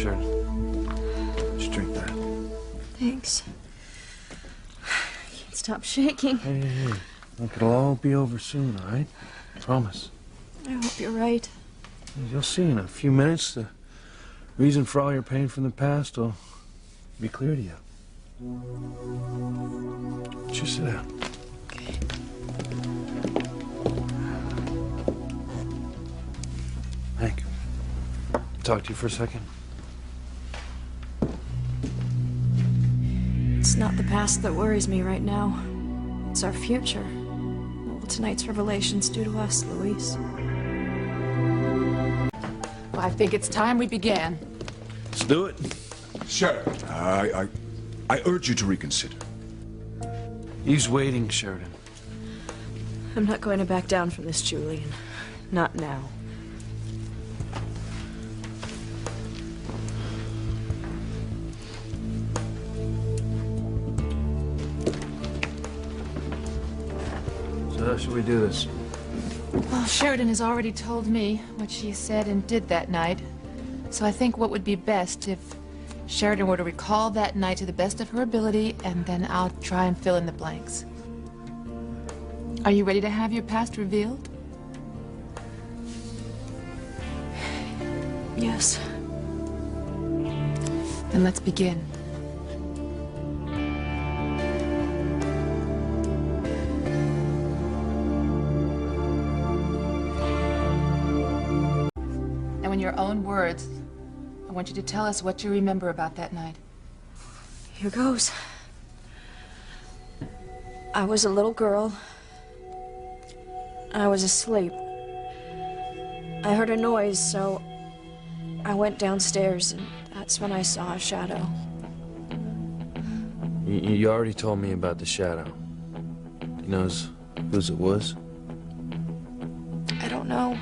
Sheridan. Just drink that. Thanks. I can't stop shaking. Hey. Look, it'll all be over soon, all right? Promise. I hope you're right. You'll see in a few minutes the reason for all your pain from the past will be clear to you. Just sit down. Okay. Hank, talk to you for a second. It's not the past that worries me right now. It's our future. What will tonight's revelations do to us, Luis? Well, I think it's time we began. Let's do it. Sheridan, I urge you to reconsider. He's waiting, Sheridan. I'm not going to back down from this, Julian. Not now. So how should we do this? Well, Sheridan has already told me what she said and did that night. So I think what would be best if Sheridan were to recall that night to the best of her ability, and then I'll try and fill in the blanks. Are you ready to have your past revealed? Yes. Then let's begin. And in your own words, I want you to tell us what you remember about that night. Here goes. I was a little girl. I was asleep. I heard a noise, so I went downstairs, and that's when I saw a shadow. You already told me about the shadow. He knows whose it was? I don't know.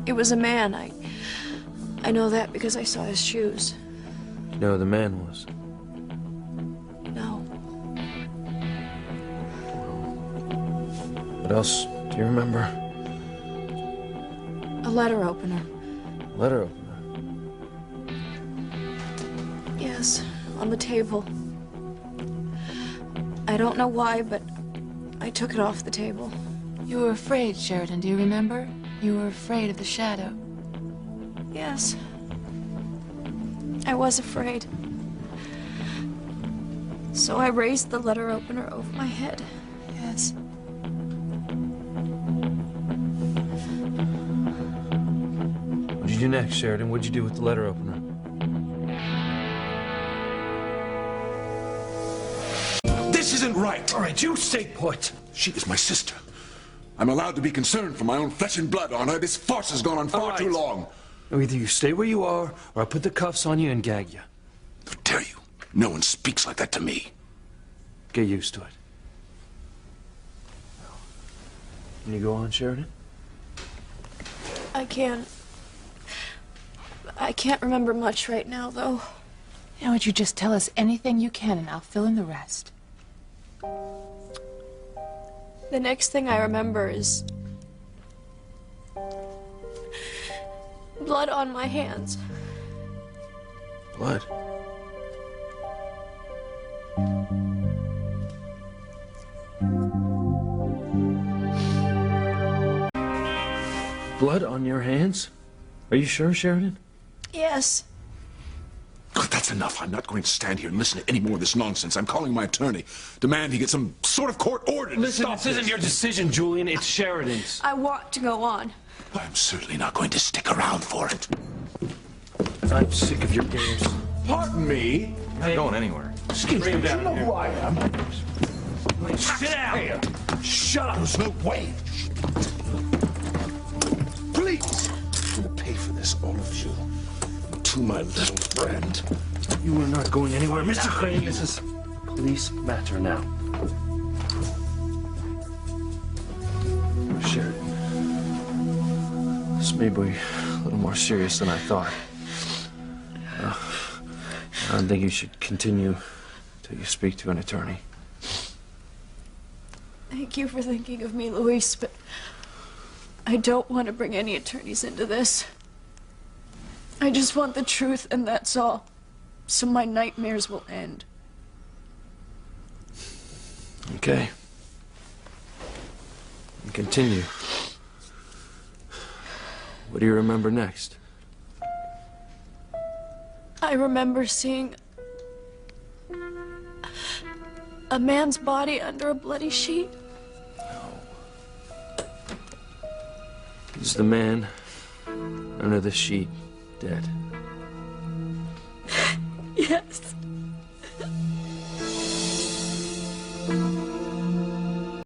It was a man. I know that because I saw his shoes. You know who the man was? No. What else do you remember? A letter opener. Letter opener. Yes, on the table. I don't know why, but I took it off the table. You were afraid, Sheridan, do you remember? You were afraid of the shadow. Yes. I was afraid. So I raised the letter opener over my head. Yes. What did you do next, Sheridan? What'd you do with the letter opener? This isn't right. All right, you stay put. She is my sister. I'm allowed to be concerned for my own flesh and blood on her. This farce has gone on far too long. Now, either you stay where you are, or I'll put the cuffs on you and gag you. How dare you? No one speaks like that to me. Get used to it. Can you go on, Sheridan? I can't remember much right now, though. Now, would you just tell us anything you can, and I'll fill in the rest. The next thing I remember is blood on my hands. Blood? Blood on your hands? Are you sure, Sheridan? Yes. God, that's enough. I'm not going to stand here and listen to any more of this nonsense. I'm calling my attorney. Demand he get some sort of court order to Listen, stop this isn't your decision, Julian. It's Sheridan's. I want to go on. I'm certainly not going to stick around for it. I'm sick of your games. Pardon me? You're not going anywhere. Excuse me, You know who I am. Sit down. Hey, shut up. There's no way. Please. I'm going to pay for this, all of you. To my little friend. You are not going anywhere, Mr. Crane. This is a police matter now. Sheridan, this may be a little more serious than I thought. I don't think you should continue till you speak to an attorney. Thank you for thinking of me, Luis, but I don't want to bring any attorneys into this. I just want the truth, and that's all. So my nightmares will end. Okay. And continue. What do you remember next? I remember seeing a man's body under a bloody sheet. Is the man under the sheet dead? Yes.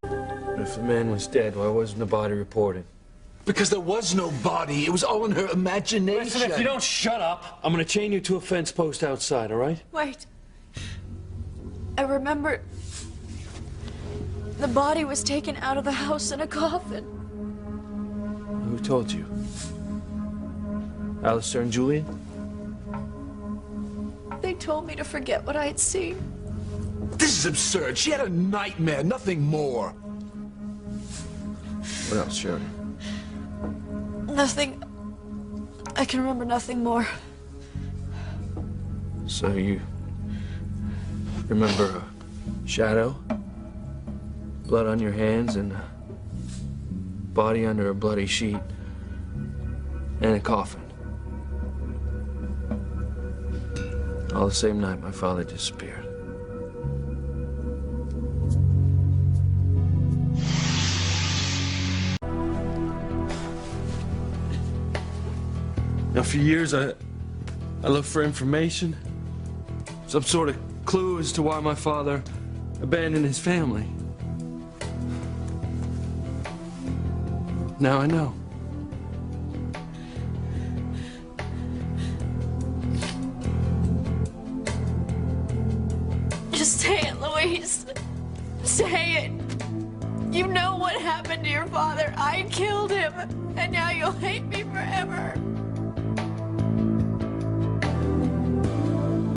But if the man was dead, why wasn't the body reported? Because there was no body. It was all in her imagination. Listen, if you don't shut up, I'm gonna chain you to a fence post outside, all right? Wait. I remember the body was taken out of the house in a coffin. Who told you? Alistair and Julian? They told me to forget what I had seen. This is absurd. She had a nightmare, nothing more. What else, Sheridan? Nothing. I can remember nothing more. So you remember a shadow, blood on your hands, and a body under a bloody sheet, and a coffin. All the same night my father disappeared. Now, for years, I looked for information, some sort of clue as to why my father abandoned his family. Now I know. Just say it, Louise. Say it. You know what happened to your father. I killed him, and now you'll hate me forever.